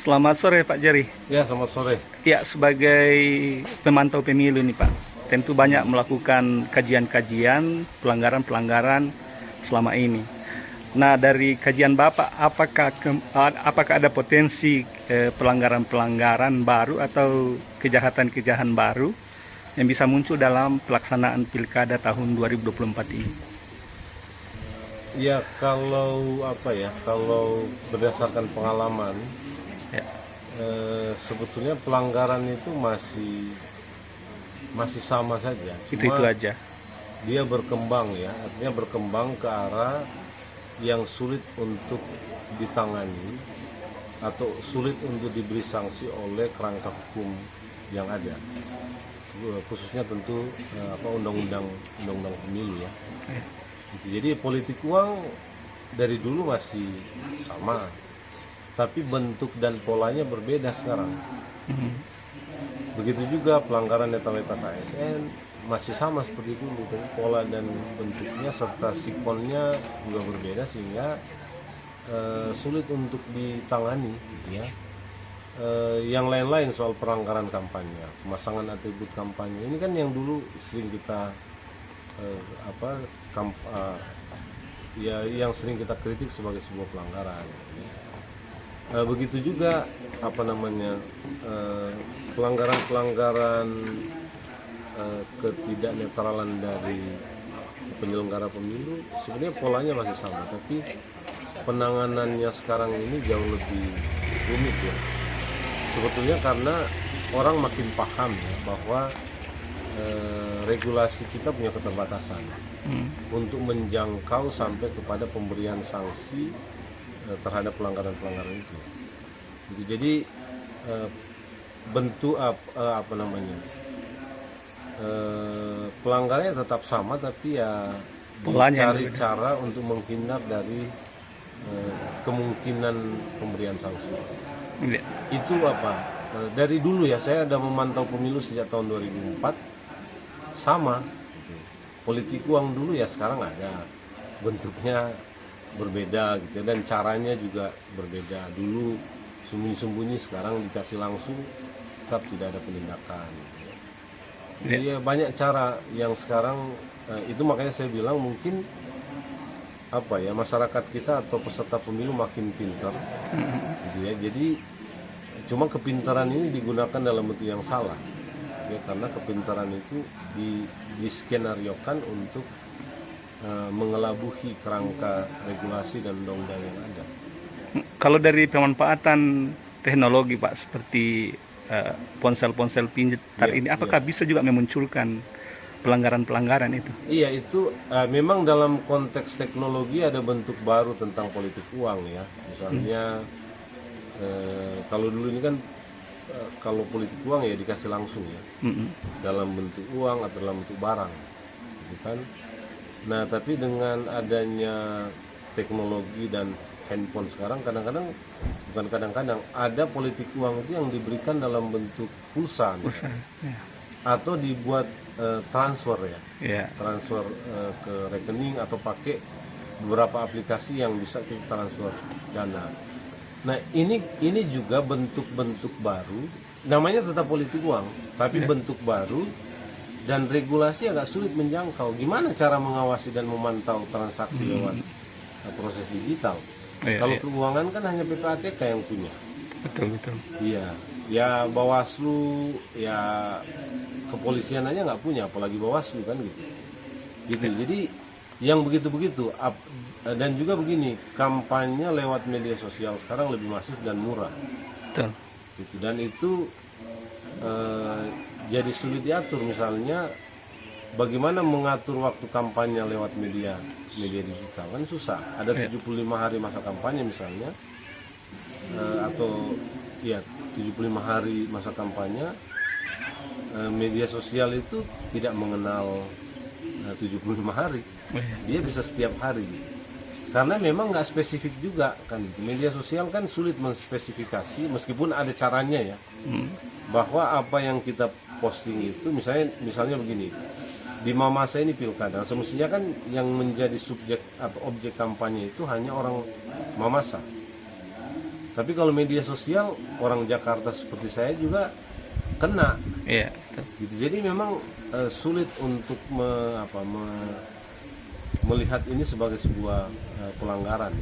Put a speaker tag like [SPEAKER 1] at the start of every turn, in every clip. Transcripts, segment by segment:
[SPEAKER 1] Selamat sore Pak Jerry.
[SPEAKER 2] Ya, selamat sore.
[SPEAKER 1] Ya, sebagai pemantau pemilu nih Pak, tentu banyak melakukan kajian-kajian pelanggaran-pelanggaran selama ini. Nah, dari kajian Bapak, apakah ada potensi pelanggaran-pelanggaran baru atau kejahatan-kejahatan baru yang bisa muncul dalam pelaksanaan pilkada tahun 2024 ini?
[SPEAKER 2] Ya, kalau berdasarkan pengalaman,
[SPEAKER 1] Ya.
[SPEAKER 2] sebetulnya pelanggaran itu masih sama saja.
[SPEAKER 1] Itu aja.
[SPEAKER 2] Dia berkembang ya, artinya berkembang ke arah yang sulit untuk ditangani atau sulit untuk diberi sanksi oleh kerangka hukum yang ada, khususnya tentu undang-undang pemilu ya. Jadi politik uang dari dulu masih sama, tapi bentuk dan polanya berbeda sekarang. Begitu juga pelanggaran netralitas ASN masih sama seperti dulu, tapi pola dan bentuknya serta sikonnya juga berbeda sehingga sulit untuk ditangani gitu ya. Yang lain-lain soal pelanggaran kampanye, pemasangan atribut kampanye ini kan yang dulu sering kita yang sering kita kritik sebagai sebuah pelanggaran. Begitu juga pelanggaran-pelanggaran ketidaknetralan dari penyelenggara pemilu sebenarnya polanya masih sama, tapi penanganannya sekarang ini jauh lebih rumit ya. Sebetulnya karena orang makin paham ya bahwa regulasi kita punya keterbatasan untuk menjangkau sampai kepada pemberian sanksi terhadap pelanggaran-pelanggaran itu. Jadi bentuk pelanggarannya tetap sama, tapi ya dicari cara untuk menghindar dari kemungkinan pemberian sanksi. Itu dari dulu ya, saya ada memantau pemilu sejak tahun 2004 sama. Politik uang dulu ya, sekarang ada, bentuknya berbeda gitu dan caranya juga berbeda. Dulu sembunyi-sembunyi, sekarang dikasih langsung, tetap tidak ada penindakan. Jadi ya banyak cara yang sekarang itu makanya saya bilang mungkin masyarakat kita atau peserta pemilu makin pintar gitu ya. Jadi cuma kepintaran ini digunakan dalam bentuk yang salah ya, karena kepintaran itu diskenariokan untuk mengelabuhi kerangka regulasi dan undang-undang yang ada.
[SPEAKER 1] Kalau dari pemanfaatan teknologi Pak, seperti ponsel-ponsel pintar ini, apakah bisa juga memunculkan pelanggaran-pelanggaran itu?
[SPEAKER 2] Iya, itu memang dalam konteks teknologi ada bentuk baru tentang politik uang ya. Misalnya kalau dulu ini kan kalau politik uang ya dikasih langsung ya, dalam bentuk uang atau dalam bentuk barang, gitu kan. Nah, tapi dengan adanya teknologi dan handphone sekarang, kadang-kadang ada politik uang itu yang diberikan dalam bentuk pulsa ya. Atau dibuat transfer ya, transfer ke rekening atau pakai beberapa aplikasi yang bisa kita transfer dana. Nah, ini juga bentuk-bentuk baru, namanya tetap politik uang, tapi bentuk baru dan regulasi agak sulit menjangkau. Gimana cara mengawasi dan memantau transaksi lewat proses digital? Kalau keuangan kan hanya PPATK yang punya.
[SPEAKER 1] Betul.
[SPEAKER 2] Iya, ya Bawaslu, ya kepolisian aja nggak punya, apalagi Bawaslu kan gitu. Jadi yang begitu-begitu, dan juga begini, kampanye lewat media sosial sekarang lebih masif dan murah.
[SPEAKER 1] Betul.
[SPEAKER 2] Gitu. Dan itu jadi sulit diatur. Misalnya bagaimana mengatur waktu kampanye lewat media digital, kan susah. Ada 75 hari masa kampanye misalnya, atau ya 75 hari masa kampanye. Media sosial itu tidak mengenal 75 hari, dia bisa setiap hari, karena memang nggak spesifik juga kan. Media sosial kan sulit menspesifikasi, meskipun ada caranya ya, bahwa apa yang kita posting itu misalnya begini, di masa ini pilkada, semestinya kan yang menjadi subjek atau objek kampanye itu hanya orang mamasa. Tapi kalau media sosial, orang Jakarta seperti saya juga kena.
[SPEAKER 1] Iya.
[SPEAKER 2] Gitu. Jadi memang sulit untuk melihat ini sebagai sebuah pelanggaran.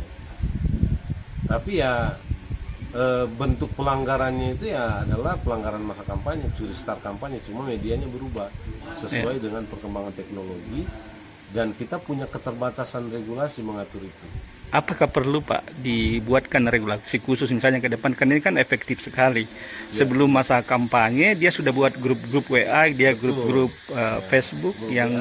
[SPEAKER 2] Tapi ya bentuk pelanggarannya itu ya adalah pelanggaran masa kampanye, curi start kampanye, cuma medianya berubah sesuai dengan perkembangan teknologi dan kita punya keterbatasan regulasi mengatur itu.
[SPEAKER 1] Apakah perlu Pak dibuatkan regulasi khusus misalnya ke depan, kan ini kan efektif sekali. Sebelum masa kampanye dia sudah buat grup-grup WA, dia grup-grup Facebook yang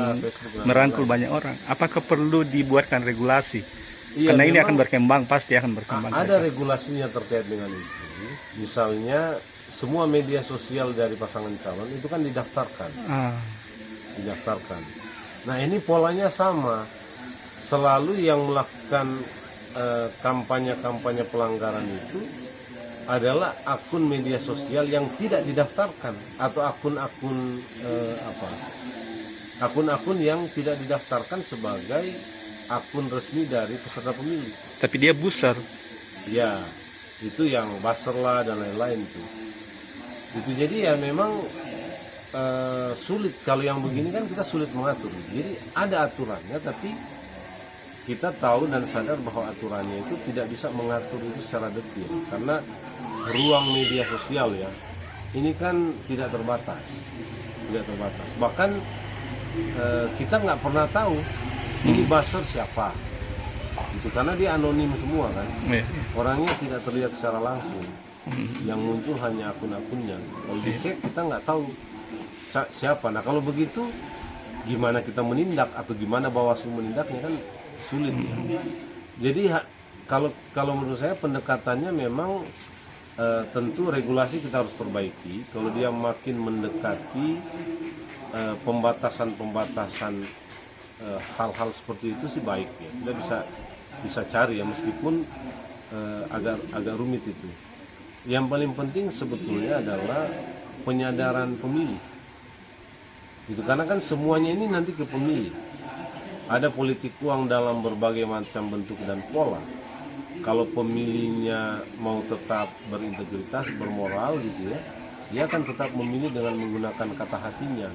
[SPEAKER 1] merangkul banyak orang. Apakah perlu dibuatkan regulasi?
[SPEAKER 2] Iya,
[SPEAKER 1] karena ini akan berkembang, pasti akan berkembang.
[SPEAKER 2] Ada regulasinya terkait dengan itu. Misalnya semua media sosial dari pasangan calon itu kan didaftarkan. Didaftarkan. Nah ini polanya sama. Selalu yang melakukan kampanye-kampanye pelanggaran itu adalah akun media sosial yang tidak didaftarkan atau akun-akun yang tidak didaftarkan sebagai akun resmi dari peserta pemilu.
[SPEAKER 1] Tapi dia booster.
[SPEAKER 2] Ya, itu yang buzzer lah dan lain-lain tuh. Itu jadi ya memang sulit. Kalau yang begini kan kita sulit mengatur. Jadi ada aturannya, tapi kita tahu dan sadar bahwa aturannya itu tidak bisa mengatur itu secara detail. Karena ruang media sosial ya, ini kan tidak terbatas. Tidak terbatas. Bahkan kita nggak pernah tahu ini buzzer siapa, itu karena dia anonim semua kan, orangnya tidak terlihat secara langsung, yang muncul hanya akun-akunnya. Kalau dicek kita nggak tahu siapa. Nah kalau begitu gimana kita menindak atau gimana Bawaslu menindaknya kan sulit ya. Jadi kalau menurut saya pendekatannya memang tentu regulasi kita harus perbaiki. Kalau dia makin mendekati pembatasan hal-hal seperti itu sih baik ya, kita bisa cari ya, meskipun agak rumit itu. Yang paling penting sebetulnya adalah penyadaran pemilih itu, karena kan semuanya ini nanti ke pemilih. Ada politik uang dalam berbagai macam bentuk dan pola. Kalau pemilihnya mau tetap berintegritas, bermoral gitu ya, dia akan tetap memilih dengan menggunakan kata hatinya,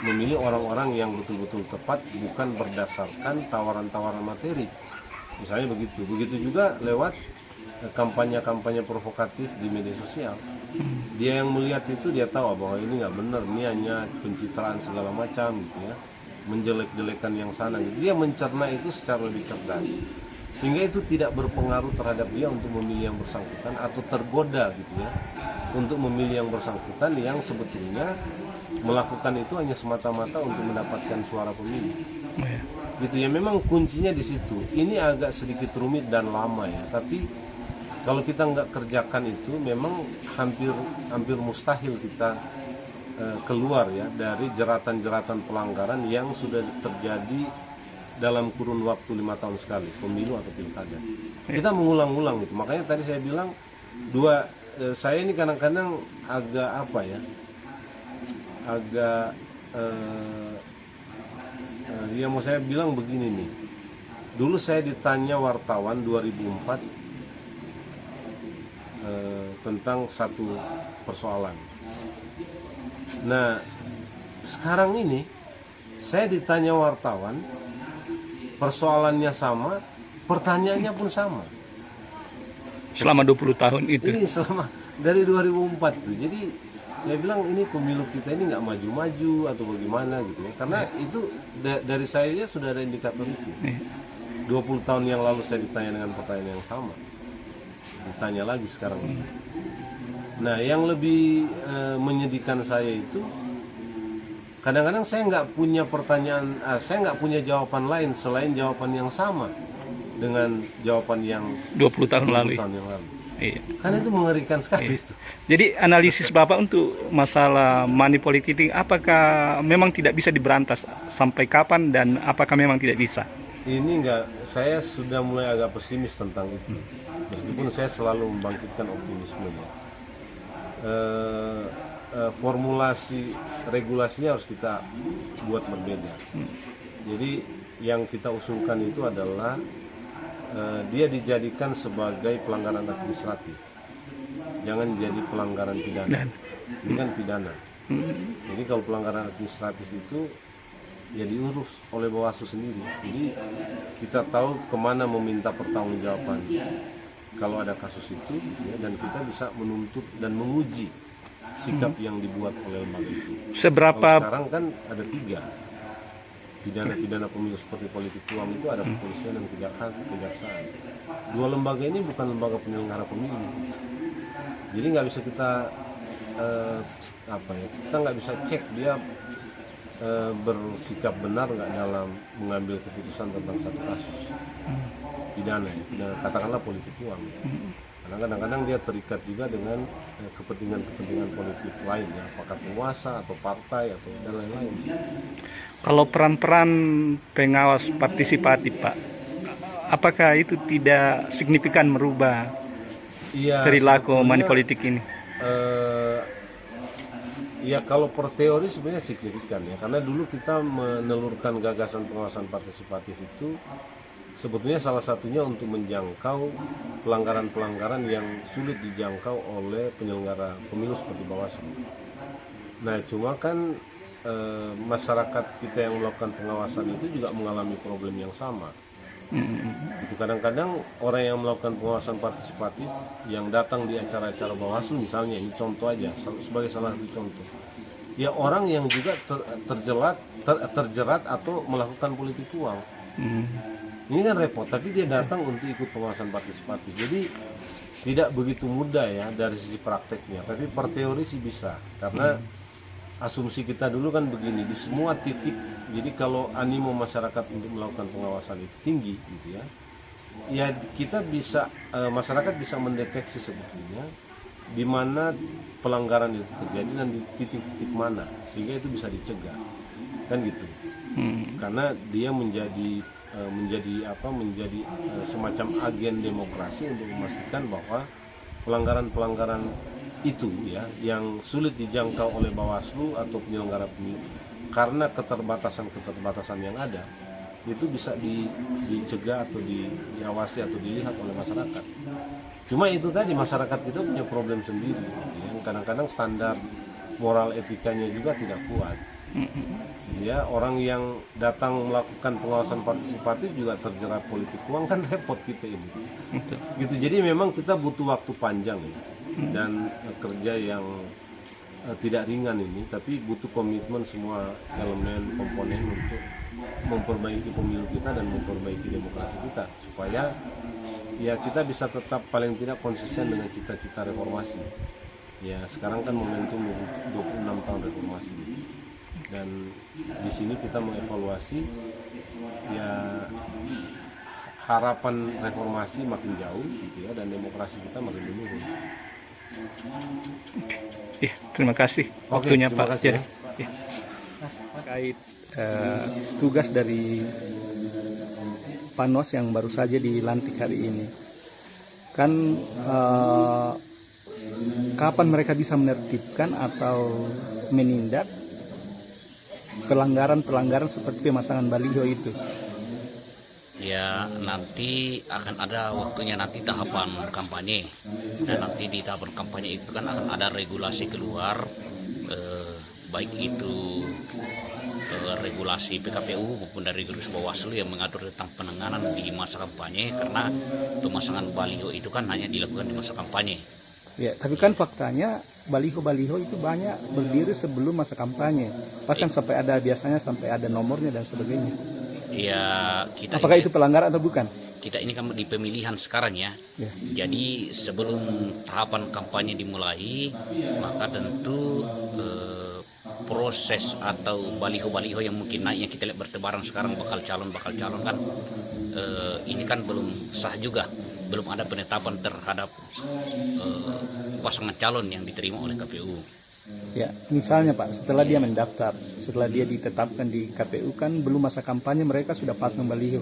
[SPEAKER 2] memilih orang-orang yang betul-betul tepat, bukan berdasarkan tawaran-tawaran materi. Misalnya begitu. Begitu juga lewat kampanye-kampanye provokatif di media sosial. Dia yang melihat itu dia tahu bahwa ini nggak benar, ini hanya pencitraan segala macam gitu ya, menjelek-jelekan yang sana gitu. Dia mencerna itu secara lebih cerdas, sehingga itu tidak berpengaruh terhadap dia untuk memilih yang bersangkutan atau tergoda gitu ya untuk memilih yang bersangkutan yang sebetulnya melakukan itu hanya semata-mata untuk mendapatkan suara pemilih. Gitu ya, memang kuncinya di situ. Ini agak sedikit rumit dan lama ya, tapi kalau kita nggak kerjakan itu memang hampir mustahil kita keluar ya dari jeratan-jeratan pelanggaran yang sudah terjadi dalam kurun waktu 5 tahun sekali, pemilu atau pilkada. Kita mengulang-ulang itu. Makanya tadi saya bilang saya ini kadang-kadang agak ya mau saya bilang begini nih. Dulu saya ditanya wartawan 2004 tentang satu persoalan. Nah, sekarang ini saya ditanya wartawan, persoalannya sama, pertanyaannya pun sama.
[SPEAKER 1] Selama 20 tahun itu.
[SPEAKER 2] Ini selama dari 2004 tuh. Jadi saya bilang ini pemilu kita ini nggak maju-maju atau bagaimana gitu ya. Karena itu dari saya sudah ada indikator itu. 20 tahun yang lalu saya ditanya dengan pertanyaan yang sama. Ditanya lagi sekarang. Nah, yang lebih menyedihkan saya itu kadang-kadang saya nggak punya pertanyaan, saya nggak punya jawaban lain selain jawaban yang sama dengan jawaban yang
[SPEAKER 1] 20 tahun lalu.
[SPEAKER 2] Iya. Karena itu mengerikan sekali. Iya.
[SPEAKER 1] Jadi analisis Bapak untuk masalah money politik apakah memang tidak bisa diberantas, sampai kapan dan apakah memang tidak bisa?
[SPEAKER 2] Ini enggak, saya sudah mulai agak pesimis tentang itu. Meskipun saya selalu membangkitkan optimismenya. Formulasi regulasinya harus kita buat berbeda. Jadi yang kita usulkan itu adalah dia dijadikan sebagai pelanggaran administratif, jangan jadi pelanggaran pidana. Ini kan pidana. Jadi kalau pelanggaran administratif itu ya diurus oleh Bawaslu sendiri. Jadi kita tahu kemana meminta pertanggungjawaban kalau ada kasus itu, ya, dan kita bisa menuntut dan menguji sikap yang dibuat oleh lembaga itu.
[SPEAKER 1] Seberapa
[SPEAKER 2] Kalau sekarang kan ada 3 pidana pemilu seperti politik uang itu, ada kepolisian dan kejaksaan. 2 lembaga ini bukan lembaga penyelenggara pemilu. Jadi nggak bisa kita kita nggak bisa cek dia bersikap benar nggak dalam mengambil keputusan tentang satu kasus pidana, katakanlah politik uang. Karena kadang-kadang dia terikat juga dengan kepentingan politik lain, ya, apakah penguasa atau partai atau dan lain-lain.
[SPEAKER 1] kalau peran-peran pengawas partisipatif, Pak, apakah itu tidak signifikan merubah perilaku money politik ini?
[SPEAKER 2] Ya kalau per teori sebenarnya signifikan, ya, karena dulu kita menelurkan gagasan pengawasan partisipatif itu sebetulnya salah satunya untuk menjangkau pelanggaran-pelanggaran yang sulit dijangkau oleh penyelenggara pemilu seperti Bawaslu. Nah, cuma kan masyarakat kita yang melakukan pengawasan itu juga mengalami problem yang sama. Itu kadang-kadang orang yang melakukan pengawasan partisipatif yang datang di acara-acara Bawaslu misalnya, ini contoh aja sebagai salah satu contoh, ya orang yang juga terjerat atau melakukan politik uang. Ini kan repot, tapi dia datang untuk ikut pengawasan partisipatif. Jadi tidak begitu mudah ya dari sisi prakteknya, tapi per teori sih bisa. Karena asumsi kita dulu kan begini, di semua titik, jadi kalau animo masyarakat untuk melakukan pengawasan itu tinggi gitu ya, ya kita bisa, masyarakat bisa mendeteksi sebetulnya di mana pelanggaran itu terjadi dan di titik-titik mana, sehingga itu bisa dicegah, kan gitu. Karena dia menjadi semacam agen demokrasi untuk memastikan bahwa pelanggaran-pelanggaran itu, ya, yang sulit dijangkau oleh Bawaslu atau penyelenggara pemilu karena keterbatasan yang ada, itu bisa dicegah atau diawasi atau dilihat oleh masyarakat. Cuma itu tadi, masyarakat kita punya problem sendiri, yang kadang-kadang standar moral etikanya juga tidak kuat. Ya, orang yang datang melakukan pengawasan partisipatif juga terjerat politik uang, kan repot kita ini. Gitu. Jadi memang kita butuh waktu panjang, ya, dan kerja yang tidak ringan ini, tapi butuh komitmen semua elemen komponen untuk memperbaiki pemilu kita dan memperbaiki demokrasi kita, supaya ya kita bisa tetap paling tidak konsisten dengan cita-cita reformasi. Ya, sekarang kan momentum 26 tahun reformasi, dan di sini kita mengevaluasi, ya, harapan reformasi makin jauh gitu ya, dan demokrasi kita makin menurun.
[SPEAKER 1] Ya, terima kasih waktunya,
[SPEAKER 2] terima
[SPEAKER 1] Pak.
[SPEAKER 2] kasih, ya.
[SPEAKER 1] Ya. Terkait tugas dari Panos yang baru saja dilantik hari ini, kan kapan mereka bisa menertibkan atau menindak pelanggaran-pelanggaran seperti pemasangan baliho itu?
[SPEAKER 3] Ya, nanti akan ada waktunya, nanti tahapan kampanye, dan nanti di tahapan kampanye itu kan akan ada regulasi keluar, baik itu regulasi PKPU maupun dari regulasi Bawaslu yang mengatur tentang penanganan di masa kampanye, karena pemasangan baliho itu kan hanya dilakukan di masa kampanye.
[SPEAKER 1] Ya, tapi kan faktanya baliho-baliho itu banyak berdiri sebelum masa kampanye, bahkan biasanya sampai ada nomornya dan sebagainya.
[SPEAKER 3] Ya,
[SPEAKER 1] apakah itu pelanggaran atau bukan?
[SPEAKER 3] Kita ini kan di pemilihan sekarang, ya. Jadi sebelum tahapan kampanye dimulai, maka tentu proses atau baliho-baliho yang mungkin naik yang kita lihat bertebaran sekarang bakal calon kan, ini kan belum sah juga, belum ada penetapan terhadap pasangan calon yang diterima oleh KPU.
[SPEAKER 1] Ya, misalnya Pak, setelah dia mendaftar, setelah dia ditetapkan di KPU, kan belum masa kampanye mereka sudah pasang baliho.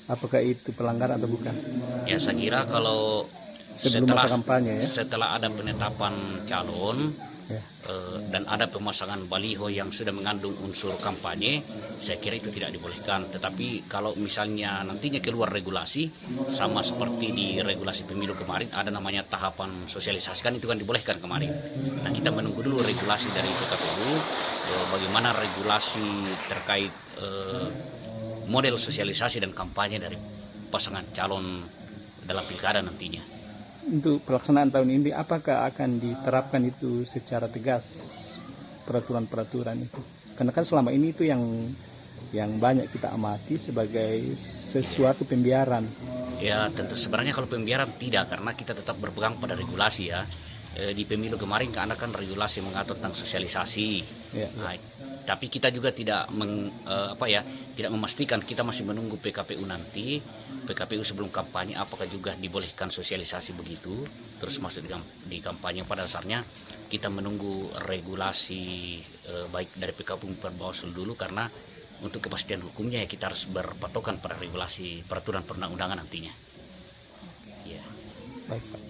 [SPEAKER 1] Apakah itu pelanggaran atau bukan?
[SPEAKER 3] Ya, saya kira kalau
[SPEAKER 1] sebelum masa kampanye, ya,
[SPEAKER 3] setelah ada penetapan calon,
[SPEAKER 1] Ya.
[SPEAKER 3] Dan ada pemasangan baliho yang sudah mengandung unsur kampanye, saya kira itu tidak dibolehkan. Tetapi kalau misalnya nantinya keluar regulasi, sama seperti di regulasi pemilu kemarin, ada namanya tahapan sosialisasi, kan itu kan dibolehkan kemarin. Nah, kita menunggu dulu regulasi dari PKPU, bagaimana regulasi terkait model sosialisasi dan kampanye dari pasangan calon dalam pilkada nantinya.
[SPEAKER 1] Untuk pelaksanaan tahun ini, apakah akan diterapkan itu secara tegas peraturan-peraturan itu? Karena kan selama ini itu yang banyak kita amati sebagai sesuatu pembiaran.
[SPEAKER 3] Ya tentu sebenarnya kalau pembiaran tidak, karena kita tetap berpegang pada regulasi ya. Di pemilu kemarin karena kan regulasi mengatur tentang sosialisasi.
[SPEAKER 1] Ya.
[SPEAKER 3] Nah, tapi kita juga tidak tidak memastikan, kita masih menunggu PKPU nanti. PKPU sebelum kampanye apakah juga dibolehkan sosialisasi begitu terus masuk di kampanye. Pada dasarnya kita menunggu regulasi baik dari PKPU maupun Bawaslu dulu, karena untuk kepastian hukumnya ya kita harus berpatokan pada regulasi peraturan perundang-undangan nantinya. Ya.
[SPEAKER 1] Baik, Pak.